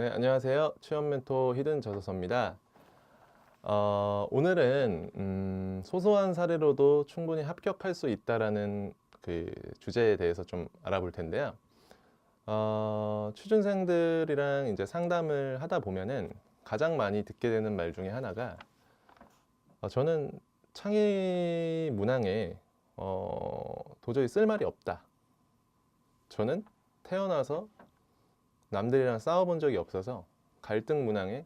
네, 안녕하세요. 취업 멘토 히든 저서서입니다. 오늘은 소소한 사례로도 충분히 합격할 수 있다라는 그 주제에 대해서 좀 알아볼 텐데요. 취준생들이랑 이제 상담을 하다 보면은 가장 많이 듣게 되는 말 중에 하나가 저는 창의 문항에 도저히 쓸 말이 없다. 저는 태어나서 남들이랑 싸워본 적이 없어서 갈등 문항에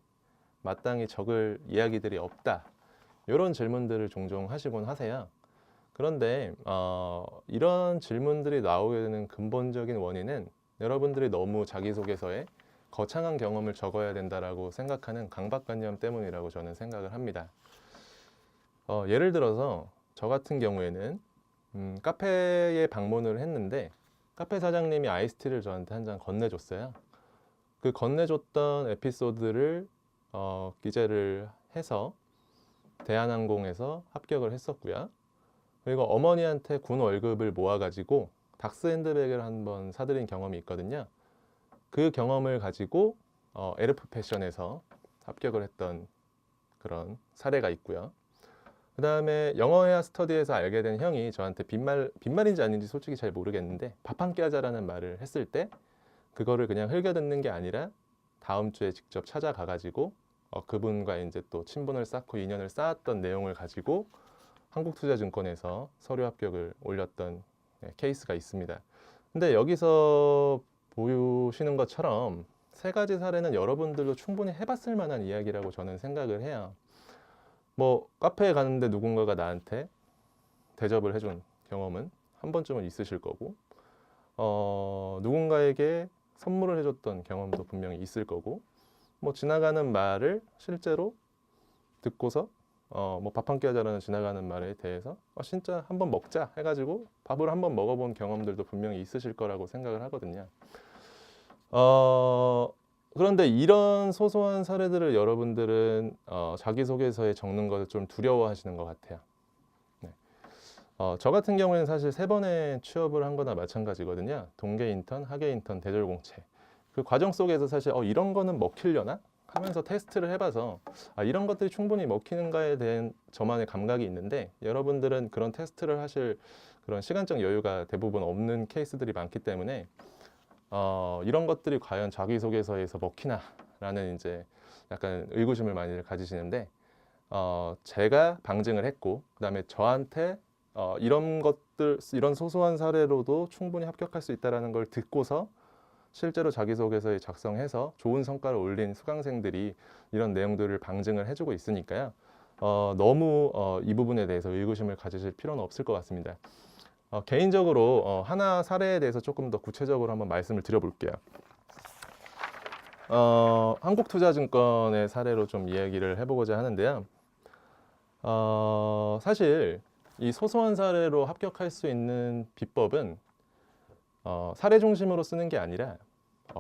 마땅히 적을 이야기들이 없다. 이런 질문들을 종종 하시곤 하세요. 그런데 이런 질문들이 나오게 되는 근본적인 원인은 여러분들이 너무 자기소개서에 거창한 경험을 적어야 된다라고 생각하는 강박관념 때문이라고 저는 생각을 합니다. 예를 들어서 저 같은 경우에는 카페에 방문을 했는데 카페 사장님이 아이스티를 저한테 한 잔 건네줬어요. 그 건네줬던 에피소드를 기재를 해서 대한항공에서 합격을 했었고요. 그리고 어머니한테 군 월급을 모아가지고 닥스 핸드백을 한번 사드린 경험이 있거든요. 그 경험을 가지고 에르프 패션에서 합격을 했던 그런 사례가 있고요. 그 다음에 영어 헤어 스터디에서 알게 된 형이 저한테 빈말인지 아닌지 솔직히 잘 모르겠는데 밥 한 끼 하자라는 말을 했을 때 그거를 그냥 흘겨듣는 게 아니라 다음 주에 직접 찾아가가지고 그분과 이제 또 친분을 쌓고 인연을 쌓았던 내용을 가지고 한국투자증권에서 서류 합격을 올렸던 케이스가 있습니다. 근데 여기서 보시는 것처럼 세 가지 사례는 여러분들도 충분히 해봤을 만한 이야기라고 저는 생각을 해요. 뭐 카페에 가는데 누군가가 나한테 대접을 해준 경험은 한 번쯤은 있으실 거고 누군가에게 선물을 해줬던 경험도 분명히 있을 거고 뭐 지나가는 말을 실제로 듣고서 뭐 밥 한 끼 하자라는 지나가는 말에 대해서 진짜 한번 먹자 해가지고 밥을 한번 먹어본 경험들도 분명히 있으실 거라고 생각을 하거든요. 그런데 이런 소소한 사례들을 여러분들은 자기소개서에 적는 것을 좀 두려워하시는 것 같아요. 네. 저 같은 경우에는 사실 3번의 취업을 한 거나 마찬가지거든요. 동계 인턴, 하계 인턴, 대졸 공채. 그 과정 속에서 사실 이런 거는 먹히려나? 하면서 테스트를 해봐서 이런 것들이 충분히 먹히는가에 대한 저만의 감각이 있는데 여러분들은 그런 테스트를 하실 그런 시간적 여유가 대부분 없는 케이스들이 많기 때문에 이런 것들이 과연 자기소개서에서 먹히나? 라는 이제 약간 의구심을 많이 가지시는데 제가 방증을 했고 그다음에 저한테 이런 것들, 이런 소소한 사례로도 충분히 합격할 수 있다는 걸 듣고서 실제로 자기소개서에 작성해서 좋은 성과를 올린 수강생들이 이런 내용들을 방증을 해주고 있으니까요. 너무 이 부분에 대해서 의구심을 가지실 필요는 없을 것 같습니다. 개인적으로 하나 사례에 대해서 조금 더 구체적으로 한번 말씀을 드려볼게요. 한국투자증권의 사례로 좀 이야기를 해보고자 하는데요. 사실 이 소소한 사례로 합격할 수 있는 비법은 사례 중심으로 쓰는 게 아니라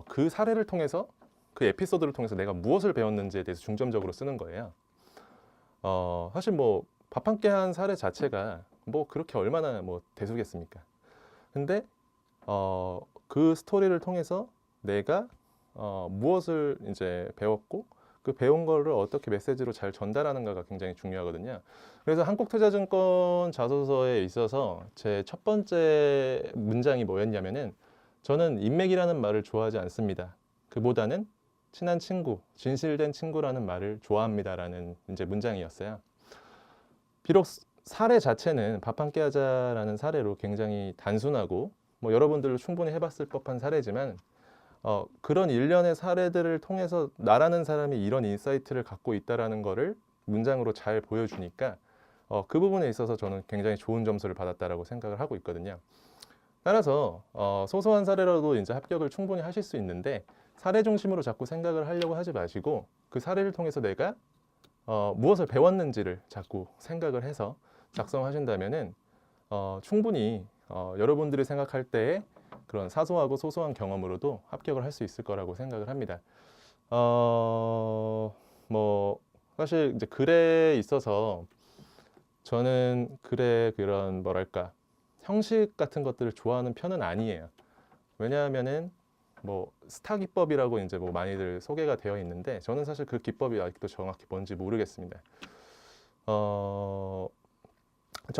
그 사례를 통해서 그 에피소드를 통해서 내가 무엇을 배웠는지에 대해서 중점적으로 쓰는 거예요. 사실 뭐 밥 한 끼 한 사례 자체가 뭐 그렇게 얼마나 뭐 대수겠습니까? 근데 그 스토리를 통해서 내가 무엇을 이제 배웠고 그 배운 거를 어떻게 메시지로 잘 전달하는가가 굉장히 중요하거든요. 그래서 한국투자증권 자소서에 있어서 제 첫 번째 문장이 뭐였냐면은 저는 인맥이라는 말을 좋아하지 않습니다. 그보다는 친한 친구, 진실된 친구라는 말을 좋아합니다라는 이제 문장이었어요. 비록 사례 자체는 밥 한 끼 하자라는 사례로 굉장히 단순하고 뭐 여러분들도 충분히 해봤을 법한 사례지만 그런 일련의 사례들을 통해서 나라는 사람이 이런 인사이트를 갖고 있다라는 거를 문장으로 잘 보여주니까 그 부분에 있어서 저는 굉장히 좋은 점수를 받았다라고 생각을 하고 있거든요. 따라서 소소한 사례라도 이제 합격을 충분히 하실 수 있는데 사례 중심으로 자꾸 생각을 하려고 하지 마시고 그 사례를 통해서 내가 무엇을 배웠는지를 자꾸 생각을 해서 작성하신다면은 충분히 여러분들이 생각할 때에 그런 사소하고 소소한 경험으로도 합격을 할 수 있을 거라고 생각을 합니다. 뭐 사실 이제 글에 있어서 저는 글의 그런 뭐랄까 형식 같은 것들을 좋아하는 편은 아니에요. 왜냐하면은 뭐 스타 기법이라고 이제 뭐 많이들 소개가 되어 있는데 저는 사실 그 기법이 아직도 정확히 뭔지 모르겠습니다. 저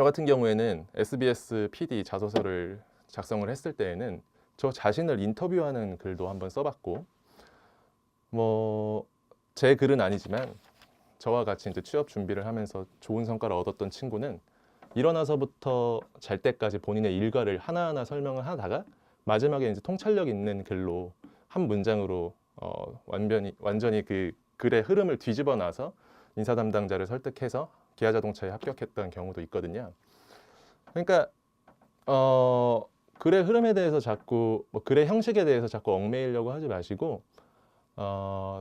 같은 경우에는 SBS PD 자소서를 작성을 했을 때에는 저 자신을 인터뷰하는 글도 한번 써봤고, 뭐 제 글은 아니지만 저와 같이 이제 취업 준비를 하면서 좋은 성과를 얻었던 친구는 일어나서부터 잘 때까지 본인의 일과를 하나하나 설명을 하다가 마지막에 이제 통찰력 있는 글로 한 문장으로 완전히 그 글의 흐름을 뒤집어 놔서 인사 담당자를 설득해서 기아자동차에 합격했던 경우도 있거든요. 그러니까 글의 흐름에 대해서 자꾸 뭐 글의 형식에 대해서 자꾸 얽매이려고 하지 마시고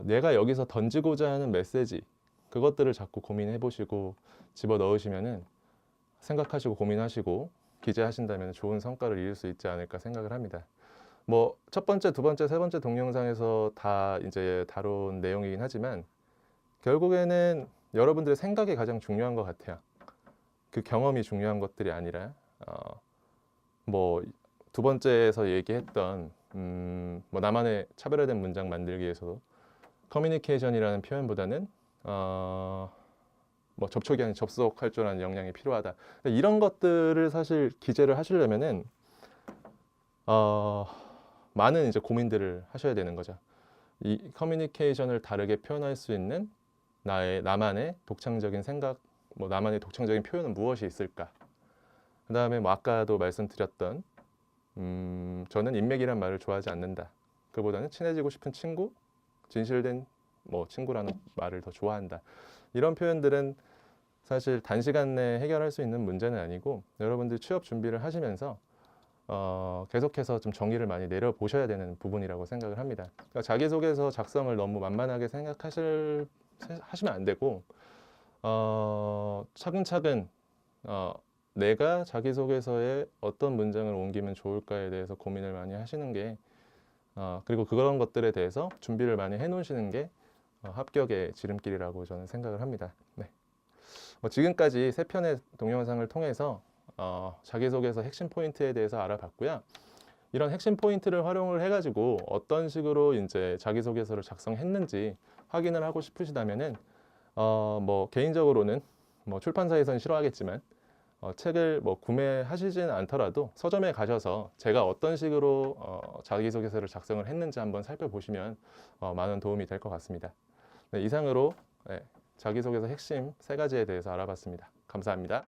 내가 여기서 던지고자 하는 메시지 그것들을 자꾸 고민해 보시고 집어 넣으시면은 생각하시고 고민하시고 기재하신다면 좋은 성과를 이룰 수 있지 않을까 생각을 합니다. 뭐 첫 번째, 두 번째, 세 번째 동영상에서 다 이제 다룬 내용이긴 하지만 결국에는 여러분들의 생각이 가장 중요한 것 같아요. 그 경험이 중요한 것들이 아니라 뭐 두 번째에서 얘기했던 뭐 나만의 차별화된 문장 만들기 위해서도 커뮤니케이션이라는 표현보다는 뭐 접촉이 아닌 접속할 줄 아는 역량이 필요하다. 이런 것들을 사실 기재를 하시려면은 많은 이제 고민들을 하셔야 되는 거죠. 이 커뮤니케이션을 다르게 표현할 수 있는 나만의 독창적인 생각, 뭐 나만의 독창적인 표현은 무엇이 있을까? 그다음에 뭐 아까도 말씀드렸던 저는 인맥이란 말을 좋아하지 않는다. 그보다는 친해지고 싶은 친구, 진실된 뭐 친구라는 말을 더 좋아한다. 이런 표현들은 사실 단시간 내에 해결할 수 있는 문제는 아니고 여러분들 취업 준비를 하시면서 계속해서 좀 정의를 많이 내려보셔야 되는 부분이라고 생각을 합니다. 그러니까 자기소개서 작성을 너무 만만하게 하시면 안 되고 차근차근 내가 자기소개서에 어떤 문장을 옮기면 좋을까에 대해서 고민을 많이 하시는 게 그리고 그런 것들에 대해서 준비를 많이 해놓으시는 게 합격의 지름길이라고 저는 생각을 합니다. 네. 지금까지 세 편의 동영상을 통해서 자기소개서 핵심 포인트에 대해서 알아봤고요. 이런 핵심 포인트를 활용을 해가지고 어떤 식으로 이제 자기소개서를 작성했는지 확인을 하고 싶으시다면은 뭐 개인적으로는 뭐 출판사에서는 싫어하겠지만 책을 뭐 구매하시지는 않더라도 서점에 가셔서 제가 어떤 식으로 자기소개서를 작성을 했는지 한번 살펴보시면 많은 도움이 될 것 같습니다. 네, 이상으로 자기소개서 핵심 3가지에 대해서 알아봤습니다. 감사합니다.